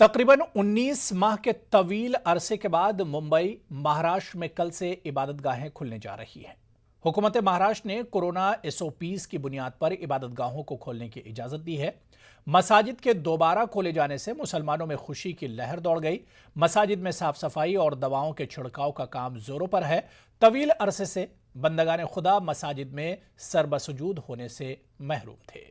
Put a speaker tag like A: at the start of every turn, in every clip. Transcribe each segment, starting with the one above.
A: तकरीबन 19 माह के तवील अरसे के बाद मुंबई महाराष्ट्र में कल से इबादतगाहें खुलने जा रही हैं। हुकूमत महाराष्ट्र ने कोरोना एसओपीज की बुनियाद पर इबादतगाहों को खोलने की इजाजत दी है। मसाजिद के दोबारा खोले जाने से मुसलमानों में खुशी की लहर दौड़ गई। मसाजिद में साफ सफाई और दवाओं के छिड़काव का काम जोरों पर है। तवील अरसे से बंदगाने खुदा मसाजिद में सरबसुजूद होने से महरूम थे।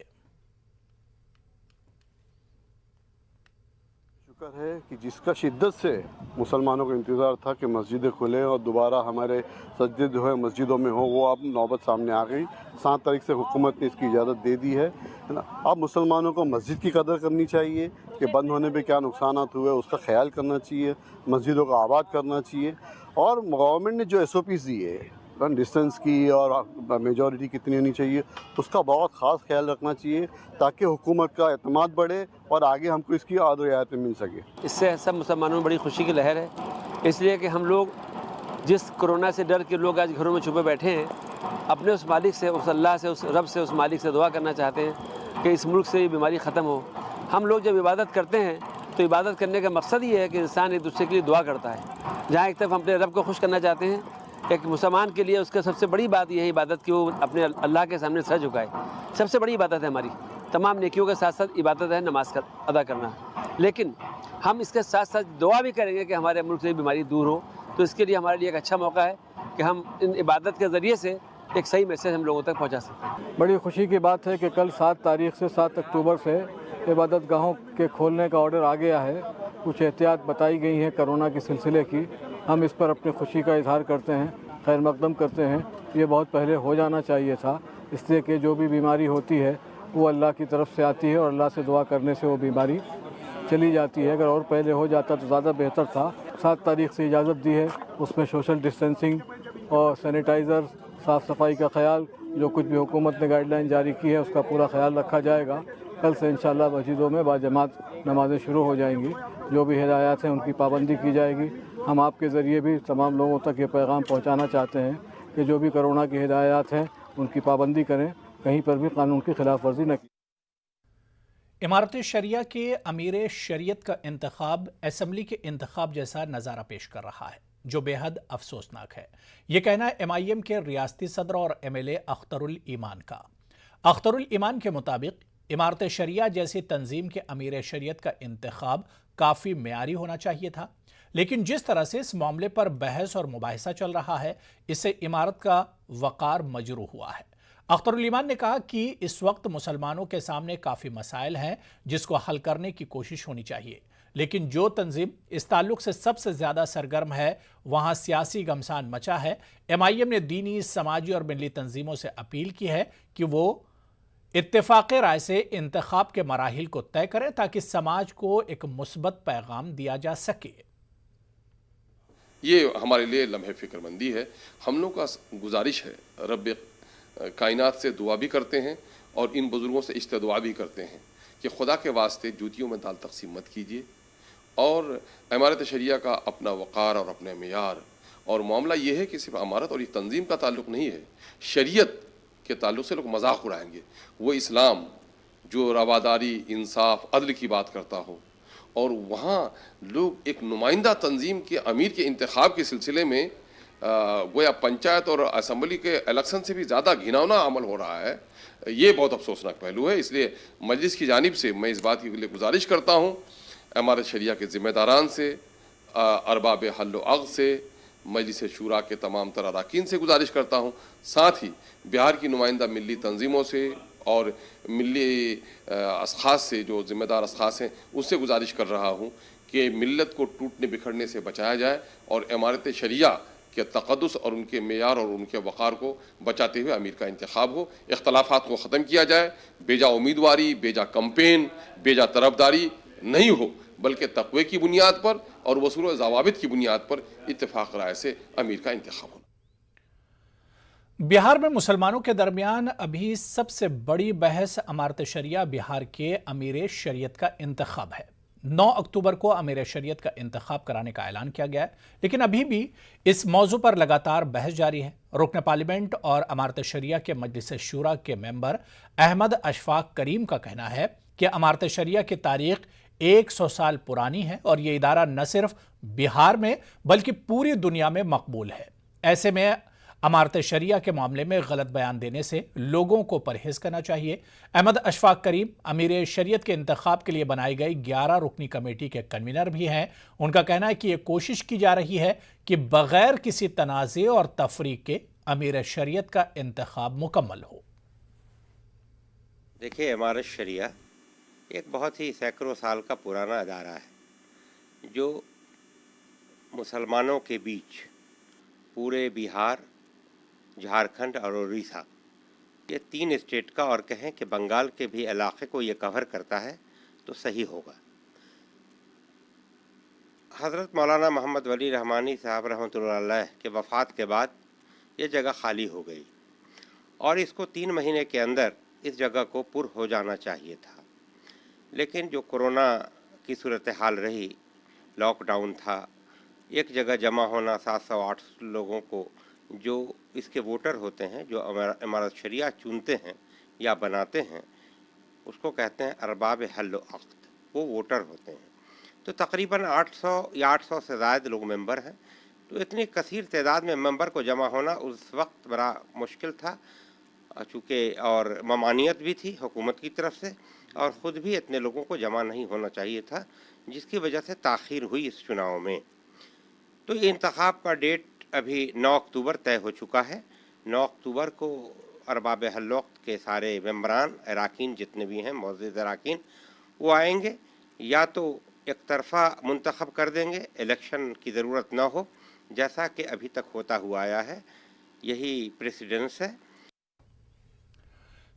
B: शुक्र है कि जिसका शिद्दत से मुसलमानों को इंतज़ार था कि मस्जिदें खुलें और दोबारा हमारे सजदे जो है मस्जिदों में हो, वो अब नौबत सामने आ गई। 7 तारीख से हुकूमत ने इसकी इजाज़त दे दी है ना। अब मुसलमानों को मस्जिद की कदर करनी चाहिए कि बंद होने पे क्या नुकसान हुए, उसका ख्याल करना चाहिए, मस्जिदों को आबाद करना चाहिए। और गवर्नमेंट ने जो SOPs दी है डिस्टेंस की और मेजॉरिटी कितनी होनी चाहिए, उसका बहुत ख़ास ख्याल रखना चाहिए ताकि हुकूमत का एतमाद बढ़े और आगे हमको इसकी आद रियायतें मिल सके।
C: इससे सब मुसलमानों में बड़ी खुशी की लहर है, इसलिए कि हम लोग जिस कोरोना से डर के लोग आज घरों में छुपे बैठे हैं, अपने उस मालिक से, उस अल्लाह से, उस रब से, उस मालिक से दुआ करना चाहते हैं कि इस मुल्क से ये बीमारी ख़त्म हो। हम लोग जब इबादत करते हैं तो इबादत करने का मकसद ये है कि इंसान एक दूसरे के लिए दुआ करता है। जहाँ एक तरफ हम अपने रब को खुश करना चाहते हैं, एक मुसलमान के लिए उसका सबसे बड़ी बात यह है इबादत कि वो अपने अल्लाह के सामने सर झुकाए। सबसे बड़ी इबादत है हमारी, तमाम नेकियों के साथ साथ इबादत है नमाज का अदा करना। लेकिन हम इसके साथ साथ दुआ भी करेंगे कि हमारे मुल्क से बीमारी दूर हो। तो इसके लिए हमारे लिए एक अच्छा मौका है कि हम इन इबादत के ज़रिए से एक सही मैसेज हम लोगों तक पहुँचा सकते।
D: बड़ी खुशी की बात है कि कल 7 तारीख से 7 अक्टूबर से इबादत गाहों के खोलने का ऑर्डर आ गया है। कुछ एहतियात बताई गई हैं कोरोना के सिलसिले की। हम इस पर अपनी खुशी का इजहार करते हैं, खैर मकदम करते हैं। ये बहुत पहले हो जाना चाहिए था, इसलिए कि जो भी बीमारी होती है वो अल्लाह की तरफ से आती है और अल्लाह से दुआ करने से वो बीमारी चली जाती है। अगर और पहले हो जाता तो ज़्यादा बेहतर था। 7 तारीख से इजाज़त दी है, उसमें सोशल डिस्टेंसिंग और सैनिटाइज़र, साफ़ सफाई का ख्याल, जो कुछ भी हुकूमत ने गाइडलाइन जारी की है उसका पूरा ख्याल रखा जाएगा। कल से इंशाअल्लाह मस्जिदों में बाजमात नमाज़ें शुरू हो जाएंगी। जो भी हिदायत हैं उनकी पाबंदी की जाएगी। हम आपके ज़रिए भी तमाम लोगों तक ये पैगाम पहुंचाना चाहते हैं कि जो भी कोरोना की हिदायत हैं उनकी पाबंदी करें, कहीं पर भी कानून की खिलाफ वर्जी न की।
A: इमारत शरिया के अमीर शरीयत का इंतखाब असम्बली के इंतखाब जैसा नज़ारा पेश कर रहा है, जो बेहद अफसोसनाक है। ये कहना है MIM के रियासती सदर और MLA अख्तरुल ईमान का। अख्तरुल ईमान के मुताबिक इमारत शरिया जैसी तंजीम के अमीर शरीयत का इंतखाब काफ़ी मेयारी होना चाहिए था, लेकिन जिस तरह से इस मामले पर बहस और मुबाहिसा चल रहा है, इससे इमारत का वक़ार मजरूह हुआ है। अख्तरुल ईमान ने कहा कि इस वक्त मुसलमानों के सामने काफ़ी मसाइल हैं जिसको हल करने की कोशिश होनी चाहिए, लेकिन जो तंजीम इस ताल्लुक से सबसे ज़्यादा सरगर्म है वहाँ सियासी घमसान मचा है। MIM ने दीनी, समाजी और मिली तंजीमों से अपील की है कि वो इत्तेफाक राय से इंतखाब के मराहिल को तय करें ताकि समाज को एक मुस्बत पैगाम दिया जा सके।
E: ये हमारे लिए लम्हे फ़िक्रमंदी है। हम लोग का गुजारिश है, रब कायनात से दुआ भी करते हैं और इन बुज़ुर्गों से इस्तदुआ भी करते हैं कि खुदा के वास्ते जूतियों में दाल तकसीम मत कीजिए। और इमारत शरिया का अपना वक़ार और अपने मेयार और मामला ये है कि सिर्फ इमारत और ये तंजीम का ताल्लुक़ नहीं है, शरीयत के ताल्लुक़ से लोग मजाक उड़ाएंगे। वो इस्लाम जो रवादारी, इंसाफ, अदल की बात करता हो और वहाँ लोग एक नुमाइंदा तंजीम के अमीर के इंतखाब के सिलसिले में गोया पंचायत और असम्बली के इलेक्शन से भी ज़्यादा घिनौना अमल हो रहा है। ये बहुत अफसोसनाक पहलू है। इसलिए मजलिस की जानिब से मैं इस बात के लिए गुजारिश करता हूँ इमारत शरिया के ज़िम्मेदारान से, अरबाब हल्ल अक़्द से, मजलिस शूरा के तमाम तर अरकान से गुजारिश करता हूँ, साथ ही बिहार की नुमाइंदा मिली तंजीमों से और मिली अशख़ास से, जो ज़िम्मेदार अशख़ास हैं, उससे गुजारिश कर रहा हूँ कि मिल्लत को टूटने बिखरने से बचाया जाए और इमारत शरिया के तक़द्दुस और उनके मेयार और उनके वक़ार को बचाते हुए अमीर का इंतखाब हो। इख्तलाफ़ात को ख़त्म किया जाए, बेजा उम्मीदवारी, बेजा कैंपेन, बेजा तरफदारी नहीं हो, बल्कि तक़वे की बुनियाद पर और वसूल व ज़वाबित की बुनियाद पर इत्तेफाक राय से अमीर का इंतखाब हो।
A: बिहार में मुसलमानों के दरमियान अभी सबसे बड़ी बहस इमारत शरिया बिहार के अमीर शरीयत का इंतखाब है। 9 अक्टूबर को अमीर शरीयत का इंतखाब कराने का ऐलान किया गया है, लेकिन अभी भी इस मौजू पर लगातार बहस जारी है। रुकन पार्लियामेंट और इमारत शरिया के मजलिस शूरा के मेंबर अहमद अशफाक करीम का कहना है कि इमारत शरिया की तारीख 100 साल पुरानी है और ये इदारा न सिर्फ बिहार में बल्कि पूरी दुनिया में मकबूल है। ऐसे में अमारत शरिया के मामले में गलत बयान देने से लोगों को परहेज करना चाहिए। अहमद अशफाक करीम अमीर शरीयत के इंतखाब के लिए बनाई गई 11 रुकनी कमेटी के कन्वीनर भी हैं। उनका कहना है कि ये कोशिश की जा रही है कि बगैर किसी तनाज़े और तफरीक के अमीर शरीयत का इंतखाब मुकम्मल हो।
F: देखिए, इमारत शरिया एक बहुत ही सैकड़ों साल का पुराना अदारा है जो मुसलमानों के बीच पूरे बिहार, झारखंड और उड़ीसा, ये 3 स्टेट का और कहें कि बंगाल के भी इलाके को ये कवर करता है तो सही होगा। हज़रत मौलाना मोहम्मद वली रहमानी साहब रहमतुल्लाह अलैह के वफ़ात के बाद ये जगह खाली हो गई और इसको 3 महीने के अंदर इस जगह को पुर हो जाना चाहिए था। लेकिन जो कोरोना की सूरत हाल रही, लॉकडाउन था, एक जगह जमा होना 700-800 लोगों को, जो इसके वोटर होते हैं, जो इमारत शरिया चुनते हैं या बनाते हैं, उसको कहते हैं अरबाब हल अक़्द, वो वोटर होते हैं। तो तकरीबन 800 या 800 से ज़्यादा लोग मेंबर हैं। तो इतनी कसीर तादाद में मेंबर को जमा होना उस वक्त बड़ा मुश्किल था, चूँकि और ममानियत भी थी हुकूमत की तरफ से, और ख़ुद भी इतने लोगों को जमा नहीं होना चाहिए था, जिसकी वजह से ताख़ीर हुई इस चुनाव में। तो ये इंतखाब का डेट अभी 9 अक्टूबर तय हो चुका है। 9 अक्टूबर को अरबाब हल वक़्त के सारे मेंबरान, अराकीन जितने भी हैं, मौजूद अराकीन, वो आएंगे, या तो एक तरफ़ा मुंतखब कर देंगे, इलेक्शन की ज़रूरत ना हो, जैसा कि अभी तक होता हुआ आया है। यही प्रेसिडेंस है।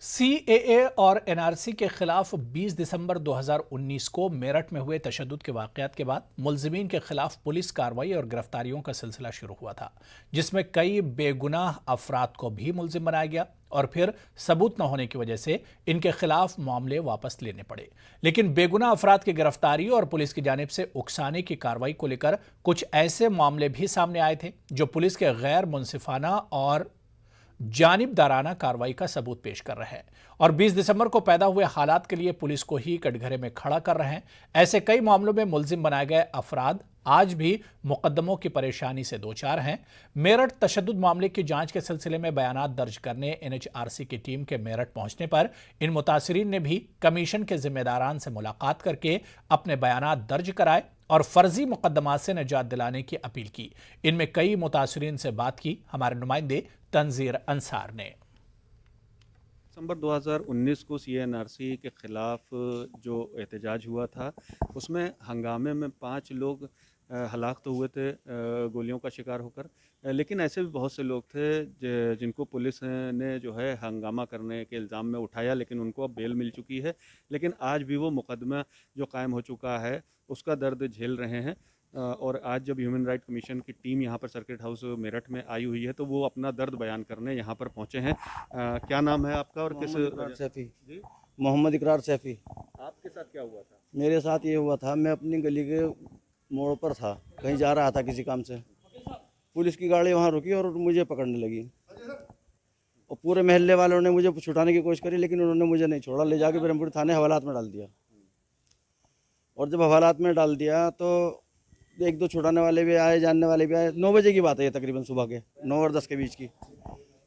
A: CAA और NRC के खिलाफ 20 दिसंबर 2019 को मेरठ में हुए तशद्दुद के वाक़यात के बाद मुल्ज़िमीन के खिलाफ पुलिस कार्रवाई और गिरफ्तारियों का सिलसिला शुरू हुआ था, जिसमें कई बेगुनाह अफराद को भी मुल्ज़िम बनाया गया और फिर सबूत न होने की वजह से इनके खिलाफ मामले वापस लेने पड़े। लेकिन बेगुनाह अफराद की गिरफ्तारी और पुलिस की जानिब से उकसाने की कार्रवाई को लेकर कुछ ऐसे मामले भी सामने आए थे जो पुलिस के गैर मुनसिफाना और जानिबदाराना कार्रवाई का सबूत पेश कर रहे हैं और 20 दिसंबर को पैदा हुए हालात के लिए पुलिस को ही कटघरे में खड़ा कर रहे हैं। ऐसे कई मामलों में मुल्जिम बनाए गए अफराद आज भी मुकदमों की परेशानी से दो चार हैं। मेरठ तशद्दुद मामले की जांच के सिलसिले में बयानात दर्ज करने NHRC की टीम के मेरठ पहुंचने पर इन मुतासिरीन ने भी कमीशन के जिम्मेदारान से मुलाकात करके अपने बयानात दर्ज कराए और फर्जी मुकदमात से निजात दिलाने की अपील की। इनमें कई मुतासिरीन से बात की हमारे नुमाइंदे तंजीर अंसार ने।
G: दिसंबर 2019 को CNRC के ख़िलाफ़ जो एहतजाज हुआ था, उसमें हंगामे में 5 लोग हलाक तो हुए थे गोलियों का शिकार होकर, लेकिन ऐसे भी बहुत से लोग थे जिनको पुलिस ने जो है हंगामा करने के इल्ज़ाम में उठाया, लेकिन उनको अब बेल मिल चुकी है। लेकिन आज भी वो मुकदमा जो कायम हो चुका है उसका दर्द झेल रहे हैं। और आज जब ह्यूमन राइट कमीशन की टीम यहाँ पर सर्किट हाउस मेरठ में आई हुई है तो वो अपना दर्द बयान करने यहाँ पर पहुँचे हैं। क्या नाम है आपका और किस?
H: सैफ़ी, मोहम्मद इकरार सैफ़ी।
G: आपके साथ क्या हुआ था?
H: मेरे साथ ये हुआ था, मैं अपनी गली के मोड़ पर था, कहीं जा रहा था किसी काम से। पुलिस की गाड़ी वहाँ रुकी और मुझे पकड़ने लगी और पूरे मोहल्ले वालों ने मुझे छुड़ाने की कोशिश करी, लेकिन उन्होंने मुझे नहीं छोड़ा। ले जाके ब्रह्मपुर थाने हवालात में डाल दिया और जब हवालात में डाल दिया तो 1-2 छुड़ाने वाले भी आए, जानने वाले भी आए। 9 बजे की बात है ये, तकरीबन सुबह के 9 और 10 के बीच की।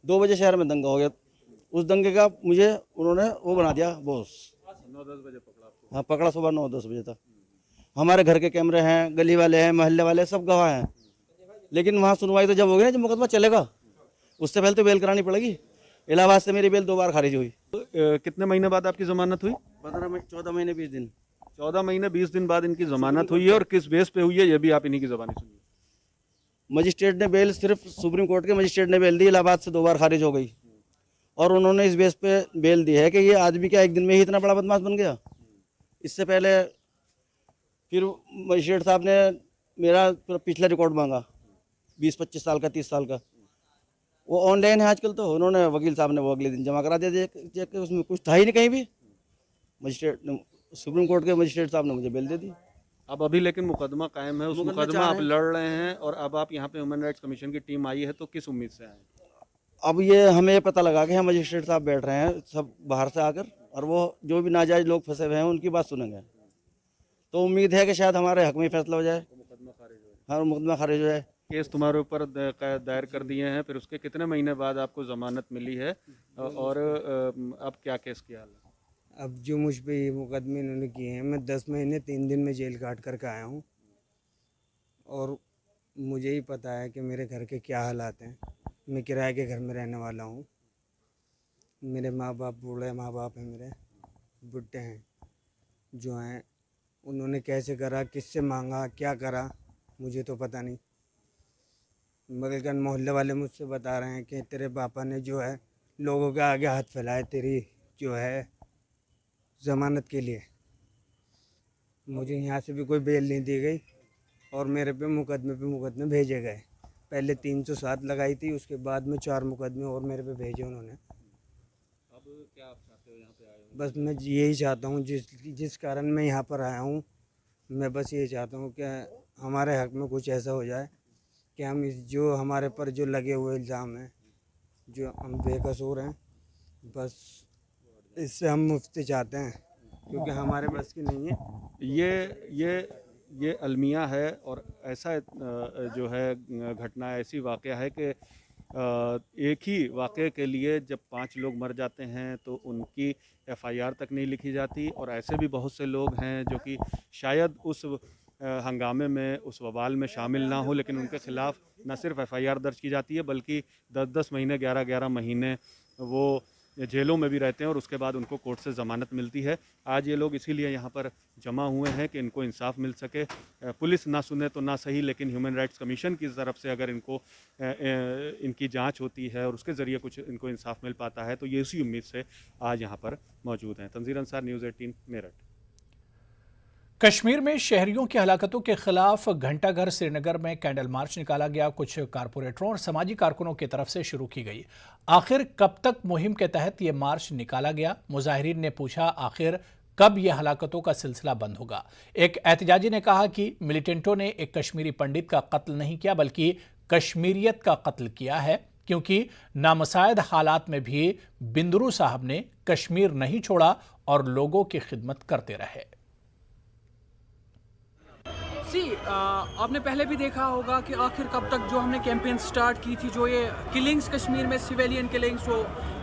H: 2 बजे शहर में दंगा हो गया। उस दंगे का मुझे उन्होंने वो बना दिया बॉस।
G: 9-10 बजे पकड़ा आपको?
H: हाँ, पकड़ा सुबह 9-10 बजे तक। हमारे घर के कैमरे हैं, गली वाले हैं, मोहल्ले वाले, सब गवाह हैं। लेकिन वहाँ सुनवाई तो जब होगी ना, जब मुकदमा चलेगा, उससे पहले तो बेल करानी पड़ेगी। इलाहाबाद से मेरी बेल 2 बार खारिज हुई।
G: कितने महीने बाद आपकी ज़मानत हुई?
H: 14 महीने 20 दिन।
G: 14 महीने 20 दिन बाद इनकी ज़मानत हुई है। और किस बेस पे हुई है ये भी आप इन्हीं की ज़बानी सुनिए।
H: मजिस्ट्रेट ने बेल, सिर्फ सुप्रीम कोर्ट के मजिस्ट्रेट ने बेल दी, इलाहाबाद से 2 बार खारिज हो गई। और उन्होंने इस बेस पे बेल दी है कि ये आदमी क्या एक दिन में ही इतना बड़ा बदमाश बन गया। इससे पहले फिर मजिस्ट्रेट साहब ने मेरा पिछला रिकॉर्ड मांगा, 20-25 साल का, 30 साल का। वो ऑनलाइन है आजकल, तो उन्होंने वकील साहब ने वो अगले दिन जमा करा दिया चेक के, उसमें कुछ था ही नहीं कहीं भी। मजिस्ट्रेट, सुप्रीम कोर्ट के मजिस्ट्रेट साहब ने मुझे बेल दे दी।
G: अब अभी लेकिन मुकदमा कायम है, उस मुकदमा आप लड़ रहे हैं और अब आप यहाँ पे ह्यूमन राइट्स कमीशन की टीम आई है, तो किस उम्मीद से आए?
H: अब ये हमें पता लगा कि हम मजिस्ट्रेट साहब बैठ रहे हैं सब बाहर से आकर, और वो जो भी नाजायज लोग फंसे हुए हैं उनकी बात सुनेंगे। तो उम्मीद है कि शायद हमारे हक में फैसला हो जाए, हाँ मुकदमा खारिज हो जाए।
G: केस तुम्हारे ऊपर दायर कर दिए हैं, फिर उसके कितने महीने बाद आपको ज़मानत मिली है और अब क्या केस किया हाल है?
I: अब जो मुझ पे ये मुकदमे इन्होंने किए हैं, मैं 10 महीने 3 दिन में जेल काट करके आया हूँ और मुझे ही पता है कि मेरे घर के क्या हालात हैं। मैं किराए के घर में रहने वाला हूँ। मेरे माँ बाप बूढ़े माँ बाप हैं, मेरे बुढ़े हैं जो हैं। उन्होंने कैसे करा, किससे मांगा, क्या करा, मुझे तो पता नहीं। बगलगंज मोहल्ले वाले मुझसे बता रहे हैं कि तेरे पापा ने जो है लोगों के आगे हाथ फैलाए तेरी जो है ज़मानत के लिए। मुझे यहाँ से भी कोई बेल नहीं दी गई और मेरे पे मुकदमे भेजे गए। पहले 307 लगाई थी, उसके बाद में 4 मुकदमे और मेरे पे भेजे उन्होंने।
G: अब क्या आप चाहते हो यहाँ पे आए हो?
I: बस मैं यही चाहता हूँ, जिस कारण मैं यहाँ पर आया हूँ, मैं बस ये चाहता हूँ कि हमारे हक में कुछ ऐसा हो जाए कि हम इस जो हमारे पर जो लगे हुए इल्ज़ाम हैं, जो हम बेकसूर हैं, बस इससे हम मुफ्ती चाहते हैं क्योंकि हमारे बस की नहीं है।
G: ये अलमिया है और ऐसा जो है घटना ऐसी वाक़या है कि एक ही वाक़े के लिए जब 5 लोग मर जाते हैं तो उनकी FIR तक नहीं लिखी जाती, और ऐसे भी बहुत से लोग हैं जो कि शायद उस हंगामे में, उस वबाल में शामिल ना हो, लेकिन उनके ख़िलाफ़ न सिर्फ FIR दर्ज की जाती है बल्कि 10-10 महीने, 11-11 महीने वो जेलों में भी रहते हैं और उसके बाद उनको कोर्ट से ज़मानत मिलती है। आज ये लोग इसीलिए यहाँ पर जमा हुए हैं कि इनको इंसाफ मिल सके। पुलिस ना सुने तो ना सही, लेकिन ह्यूमन राइट्स कमीशन की तरफ से अगर इनको इनकी जांच होती है और उसके ज़रिए कुछ इनको इंसाफ मिल पाता है तो ये इसी उम्मीद से आज यहाँ पर मौजूद हैं। तंजीर अंसार, न्यूज़ 18, मेरठ।
A: कश्मीर में शहरियों की हलाकतों के खिलाफ घंटाघर श्रीनगर में कैंडल मार्च निकाला गया। कुछ कारपोरेटरों और समाजी कारकुनों की तरफ से शुरू की गई। आखिर कब तक मुहिम के तहत ये मार्च निकाला गया? मुजाहिरीन ने पूछा आखिर कब यह हलाकतों का सिलसिला बंद होगा। एक एहतजाजी ने कहा कि मिलिटेंटों ने एक कश्मीरी पंडित का कत्ल नहीं किया बल्कि कश्मीरियत का कत्ल किया है, क्योंकि नामसायद हालात में भी बिंदरू साहब ने कश्मीर नहीं छोड़ा और लोगों की खिदमत करते रहे।
J: आपने पहले भी देखा होगा कि आखिर कब तक जो हमने कैंपेन स्टार्ट की थी, जो ये किलिंग्स कश्मीर में, सिविलियन किलिंग्स हो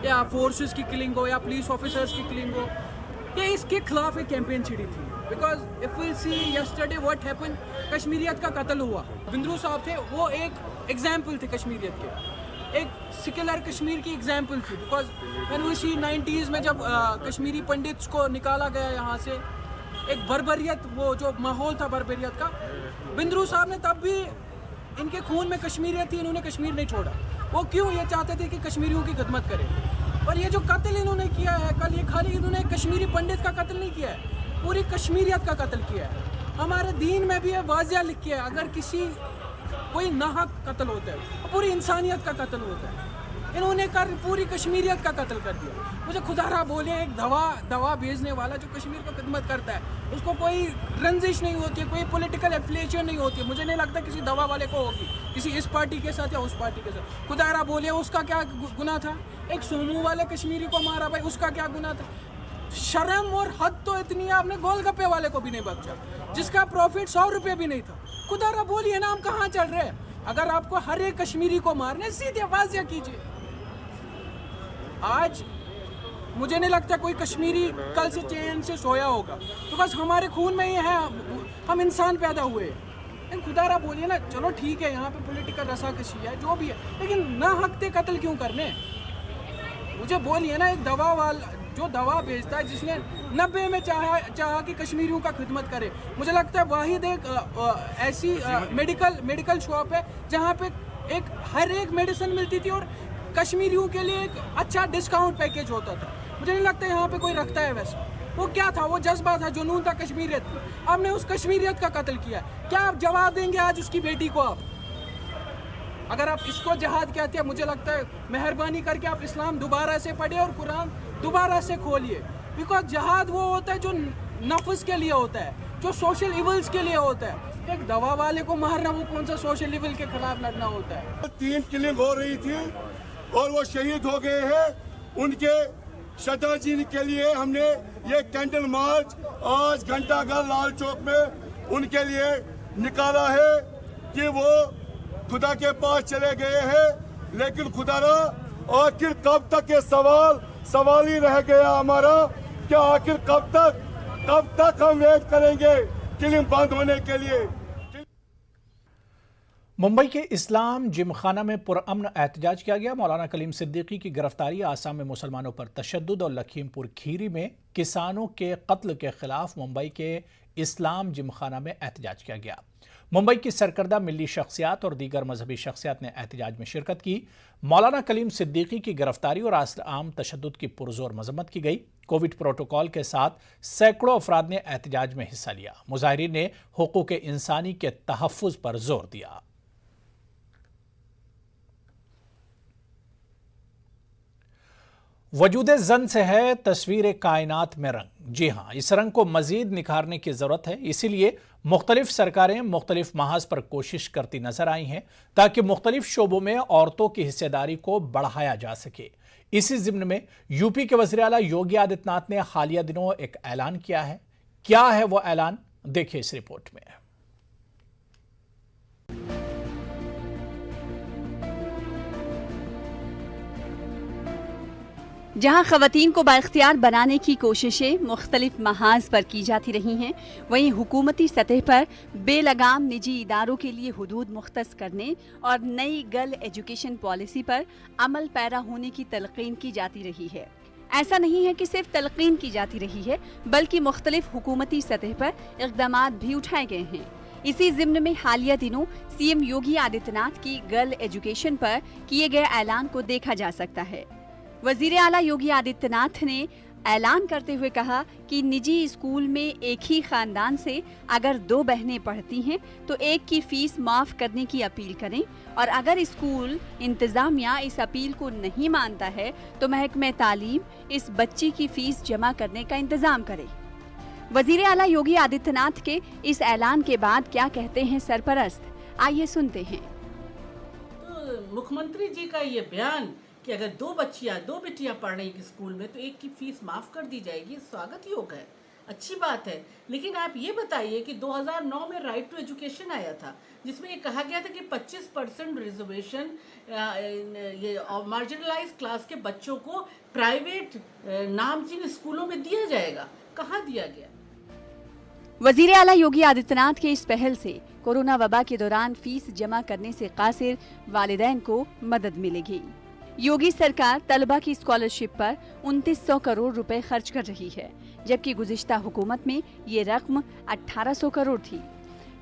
J: या फोर्सेस की किलिंग हो या पुलिस ऑफिसर्स की किलिंग हो, ये इसके खिलाफ एक कैंपेन छिड़ी थी। Because if we see yesterday what happen, कश्मीरियत का कत्ल हुआ। बिंदरू साहब थे, वो एक एग्जाम्पल थे कश्मीरियत के, एक सिकुलर कश्मीर की एग्जाम्पल थी। Because when we C 90s में जब कश्मीरी पंडित्स को निकाला गया यहाँ से, एक बर्बरियत, वो जो माहौल था बर्बरियत का, बिंदरू साहब ने तब भी, इनके खून में कश्मीरियत थी, इन्होंने कश्मीर नहीं छोड़ा। वो क्यों? ये चाहते थे कि कश्मीरियों की खिदमत करें। और ये जो कत्ल इन्होंने किया है कल, ये खाली इन्होंने कश्मीरी पंडित का कत्ल नहीं किया है, पूरी कश्मीरियत का कत्ल किया है। हमारे दीन में भी ये वाज़िया लिख के है, अगर किसी कोई नाहक कत्ल होता है तो पूरी इंसानियत का कत्ल होता है। इन्होंने पूरी कश्मीरियत का कत्ल कर दिया। मुझे खुदारा बोले, एक दवा भेजने वाला जो कश्मीर को खिदमत करता है, उसको कोई रंजिश नहीं होती है, कोई पॉलिटिकल एफिलिएशन नहीं होती है। मुझे नहीं लगता किसी दवा वाले को होगी, किसी इस पार्टी के साथ या उस पार्टी के साथ। खुदारा बोले, उसका क्या गुनाह था? एक सोमू वाले कश्मीरी को मारा, भाई उसका क्या गुनाह था? शर्म और हद तो इतनी है, आपने गोलगप्पे वाले को भी नहीं बख्शा, जिसका प्रॉफिट 100 रुपये भी नहीं था। खुदारा बोलिए ना, हम कहाँ चल रहे हैं? अगर आपको हर एक कश्मीरी को मारने, सीधे वाजिया कीजिए। आज मुझे नहीं लगता कोई कश्मीरी कल से चैन से सोया होगा, तो बस हमारे खून में ही है, हम इंसान पैदा हुए। लेकिन खुदारा बोलिए ना, चलो ठीक है यहाँ पे पॉलिटिकल रसाकशी है, जो भी है, लेकिन ना हकते कत्ल क्यों करने? मुझे बोलिए ना, एक दवा वाला जो दवा बेचता है, जिसने 90 में चाहा कि कश्मीरियों का खिदमत करे, मुझे लगता है वाहिद एक ऐसी मेडिकल शॉप है जहाँ पे हर एक मेडिसिन मिलती थी और कश्मीरियों के लिए एक अच्छा डिस्काउंट पैकेज होता था। मुझे नहीं लगता यहाँ पे कोई रखता है वैसा। वो क्या था? वो जज्बा था, जुनून था कश्मीरियत की। आपने उस कश्मीरियत का कत्ल किया। क्या आप जवाब देंगे आज उसकी बेटी को? आप अगर आप इसको जिहाद कहते हैं, मुझे लगता है मेहरबानी करके आप इस्लाम दोबारा से पढ़िए और कुरान दोबारा से खोलिए। बिकॉज जिहाद वो होता है जो नफ्स के लिए होता है, जो सोशल इवल्स के लिए होता है। एक दवा वाले को मारना, वो कौन सा सोशल इवल के खिलाफ लड़ना होता है?
K: 3 किलिंग हो रही थी और वो शहीद हो गए हैं। उनके श्रद्धांजलि के लिए हमने ये कैंडल मार्च आज घंटाघर लाल चौक में उनके लिए निकाला है कि वो खुदा के पास चले गए हैं, लेकिन खुदारा आखिर कब तक ये सवाल ही रह गया हमारा, क्या आखिर कब तक हम वेट करेंगे किलिंग बंद होने के लिए।
A: मुंबई के इस्लाम जिमखाना में पुरअमन एहतजाज किया गया। मौलाना कलीम सिद्दीकी की गिरफ्तारी, आसाम में मुसलमानों पर तशद्दुद और लखीमपुर खीरी में किसानों के कत्ल के खिलाफ मुंबई के इस्लाम जिमखाना में एहतजाज किया गया। मुंबई की सरकर्दा मिली शख्सियात और दीगर मजहबी शख्सियात ने एहतजाज में शिरकत की। मौलाना कलीम सिद्दीकी की गिरफ्तारी और आम तशद्दुद की पुरजोर मजम्मत की गई। कोविड प्रोटोकॉल के साथ सैकड़ों अफराद ने एहतजाज में हिस्सा लिया। मुजाहिरीन ने हुकूक इंसानी के तहफ़्फ़ुज़ पर जोर दिया। वजूद ज़न से है तस्वीर कायनात में रंग। जी हाँ, इस रंग को मजीद निखारने की ज़रूरत है। इसीलिए मुख्तलिफ सरकारें मुख्तलिफ महाज पर कोशिश करती नजर आई हैं ताकि मुख्तलिफ शोबों में औरतों की हिस्सेदारी को बढ़ाया जा सके। इसी ज़िम्न में यूपी के वज़ीर आला योगी आदित्यनाथ ने हालिया दिनों एक ऐलान किया है। क्या है वो ऐलान, देखिए इस रिपोर्ट में।
L: जहां ख़वातीन को बाइख्तियार बनाने की कोशिशें मुख्तलिफ महाज पर की जाती रही हैं, वहीं हुकूमती सतह पर बेलगाम निजी इदारों के लिए हुदूद मुख्तस करने और नई गर्ल एजुकेशन पॉलिसी पर अमल पैरा होने की तलक़ीन की जाती रही है। ऐसा नहीं है कि सिर्फ तलक़ीन की जाती रही है, बल्कि मुख्तलिफ हुकूमती सतह पर इक़दामात भी उठाए गए हैं। इसी ज़िम्न में हालिया दिनों सीएम योगी आदित्यनाथ की गर्ल एजुकेशन पर किए गए ऐलान को देखा जा सकता है। वजीर आला योगी आदित्यनाथ ने ऐलान करते हुए कहा कि निजी स्कूल में एक ही खानदान से अगर 2 बहनें पढ़ती हैं तो एक की फीस माफ करने की अपील करें, और अगर स्कूल इंतजामिया इस अपील को नहीं मानता है तो महकमे तालीम इस बच्ची की फीस जमा करने का इंतजाम करे। वजीर आला योगी आदित्यनाथ के इस ऐलान के बाद क्या कहते हैं सरपरस्त, आइए सुनते हैं।
M: तो मुख्यमंत्री जी का ये बयान कि अगर 2 बेटियां पढ़ रही स्कूल में तो एक की फीस माफ़ कर दी जाएगी, स्वागत योग्य है, अच्छी बात है। लेकिन आप ये बताइए कि 2009 में राइट टू एजुकेशन आया था, जिसमें ये कहा गया था कि 25% रिजर्वेशन ये मार्जिनलाइज क्लास के बच्चों को प्राइवेट नामचीन स्कूलों में दिया जाएगा। कहाँ दिया गया?
L: वजीर आला योगी आदित्यनाथ के इस पहल से कोरोना वबा के दौरान फीस जमा करने से कासिर वालिदैन को मदद मिलेगी। योगी सरकार तलबा की स्कॉलरशिप पर 2900 करोड़ रुपए खर्च कर रही है, जबकि गुज़िश्ता हुकूमत में ये रकम 1800 करोड़ थी।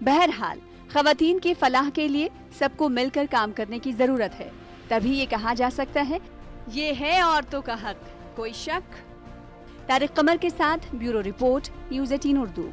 L: बहरहाल ख़वातीन की फलाह के लिए सबको मिलकर काम करने की ज़रूरत है, तभी ये कहा जा सकता है ये है औरतों का हक, कोई शक। तारिक कमर के साथ bureau report, news 18 Urdu.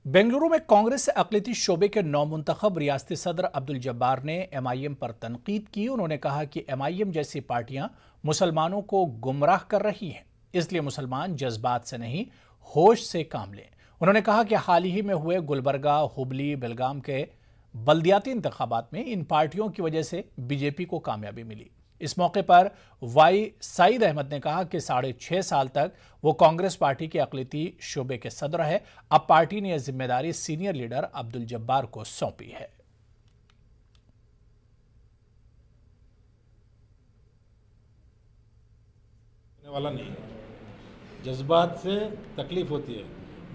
A: Bengaluru में कांग्रेस से अक़लियती शोबे के नौमुंतखब रियासती सदर अब्दुल जब्बार ने MIM पर तनकीद की। उन्होंने कहा कि MIM जैसी पार्टियां मुसलमानों को गुमराह कर रही हैं, इसलिए मुसलमान जज्बात से नहीं होश से काम लें। उन्होंने कहा कि हाल ही में हुए गुलबर्गा, हुबली, बेलगाम के बल्दियाती इंतखाबात में इन पार्टियों की वजह से बीजेपी को कामयाबी मिली। इस मौके पर वाई सईद अहमद ने कहा कि 6.5 साल तक वो कांग्रेस पार्टी के अक़लियती शोबे के सदर है। अब पार्टी ने यह जिम्मेदारी सीनियर लीडर अब्दुल जब्बार को सौंपी है।
N: वाला नहीं है, जज्बात से तकलीफ होती है।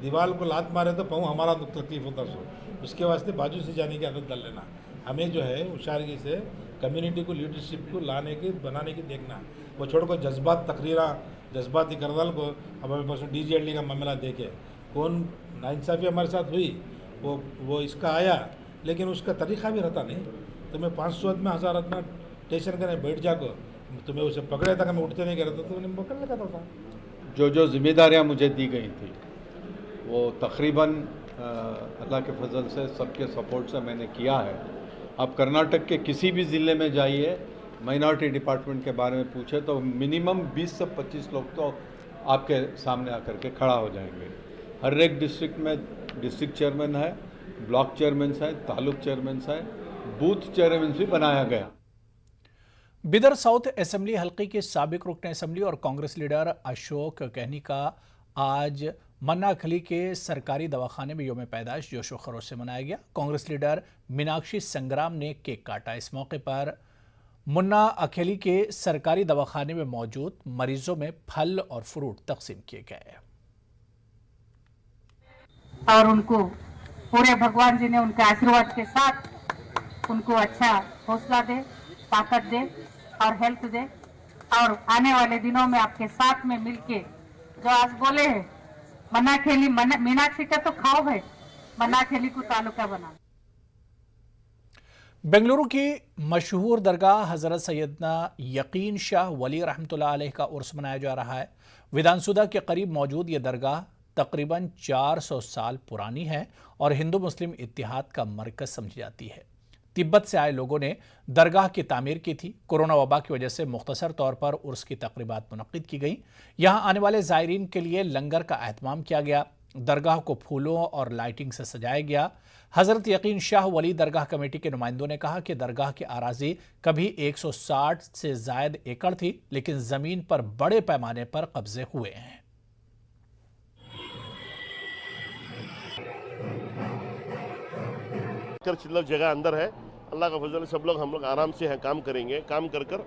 N: दीवार को लात मारे तो पाँव हमारा तकलीफ होता सो, उसके वास्ते बाजू से जाने की आदत डाल लेना। हमें जो है होशियारी से कम्युनिटी को, लीडरशिप को लाने की, बनाने की देखना, वो छोड़ को जज्बात तकरीरा, जज्बाती करदल को। अब हमें परसों DGLD का मामला देखे, कौन नाइंसाफ़ी हमारे साथ हुई, वो इसका आया, लेकिन उसका तरीक़ा भी रहता नहीं। तुम्हें 500 आदमी 1000 आदमी स्टेशन करने बैठ जाकर तुम्हें उसे पकड़े तक मैं उठते नहीं कर रहा था, तो उन्हें पकड़ लेता था।
O: जो जिम्मेदारियां मुझे दी गई थी वो तकरीबन अल्लाह के फजल से सबके सपोर्ट से मैंने किया है। अब कर्नाटक के किसी भी ज़िले में जाइए, माइनॉरिटी डिपार्टमेंट के बारे में पूछे तो मिनिमम 20 से 25 लोग तो आपके सामने आकर के खड़ा हो जाएंगे। हर एक डिस्ट्रिक्ट में डिस्ट्रिक्ट चेयरमैन है, ब्लॉक चेयरमैन है, तालुक चेयरमैन है, बूथ चेयरमैन भी बनाया गया।
A: बिदर साउथ असेंबली हल्के के साबिक रुकन असेंबली और कांग्रेस लीडर अशोक कहनी का आज मन्ना खली के सरकारी दवाखाने में योम पैदाइश जोशो खरोश से मनाया गया। कांग्रेस लीडर मीनाक्षी संग्राम ने केक काटा। इस मौके पर मुन्ना अखेली के सरकारी दवाखाने में मौजूद मरीजों में फल और फ्रूट तकसीम किए गए
P: और उनको पूरे भगवान जी ने उनके आशीर्वाद के साथ उनको अच्छा हौसला दे, ताकत दे और हेल्थ दे और आने वाले दिनों में आपके साथ में मिलके जो आज बोले हैं मन्ना खेली मीनाक्षी का तो खाओ है, मन्ना खेली को तालुका बना।
A: बेंगलुरु की मशहूर दरगाह हज़रत सैयदना यकीन शाह वली रहमतुल्लाह अलैह का उर्स मनाया जा रहा है। विधानसुदा के करीब मौजूद ये दरगाह तकरीबन 400 साल पुरानी है और हिंदू मुस्लिम इत्तिहाद का मरकज समझी जाती है। तिब्बत से आए लोगों ने दरगाह की तामीर की थी। कोरोना वबा की वजह से मुख्तसर तौर पर उर्स की तकरीबात मुनक्किद की गई। यहाँ आने वाले ज़ायरीन के लिए लंगर का एहतमाम किया गया। दरगाह को फूलों और लाइटिंग से सजाया गया। हज़रत यकीन शाह वली दरगाह कमेटी के नुमाइंदों ने कहा कि दरगाह की आराजी कभी 160 से ज़ायद एकड़ थी, लेकिन ज़मीन पर बड़े पैमाने पर कब्जे हुए हैं।
Q: जगह अंदर है, अल्लाह का फजल, सब लोग हम लोग आराम से यहाँ काम करेंगे। काम कर कर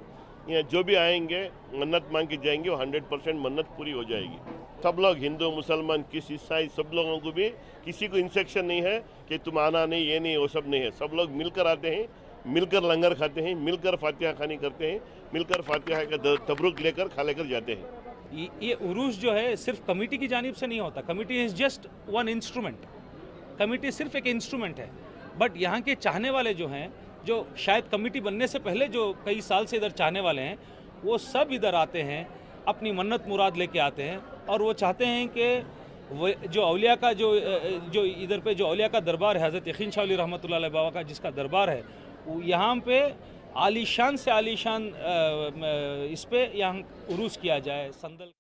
Q: यहाँ जो भी आएंगे मन्नत मांग के जाएंगे, वो 100% मन्नत पूरी हो जाएगी। सब लोग हिंदू मुसलमान किस ईसाई सब लोगों को भी किसी को इंसेक्शन नहीं है कि तुम आना नहीं, ये नहीं, वो सब नहीं है। सब लोग मिलकर आते हैं, मिलकर लंगर खाते हैं, मिलकर फातिहा खानी करते हैं, मिलकर फातिहा का तबरुक लेकर खा लेकर जाते हैं।
R: ये उरूस जो है सिर्फ कमेटी की जानिब से नहीं होता। Committee is just one instrument. Committee सिर्फ एक इंस्ट्रूमेंट है, बट यहाँ के चाहने वाले जो हैं, जो शायद कमेटी बनने से पहले जो कई साल से इधर चाहने वाले हैं, वो सब इधर आते हैं, अपनी मन्नत मुराद लेके आते हैं और वो चाहते हैं कि जो औलिया का जो इधर पे जो औलिया का दरबार है, हज़रत यकीन शाह वली रहमतुल्लाह अलैह बाबा का जिसका दरबार है, यहाँ पे आलीशान से आलीशान इस पे यहाँ उरूस किया जाए। संदल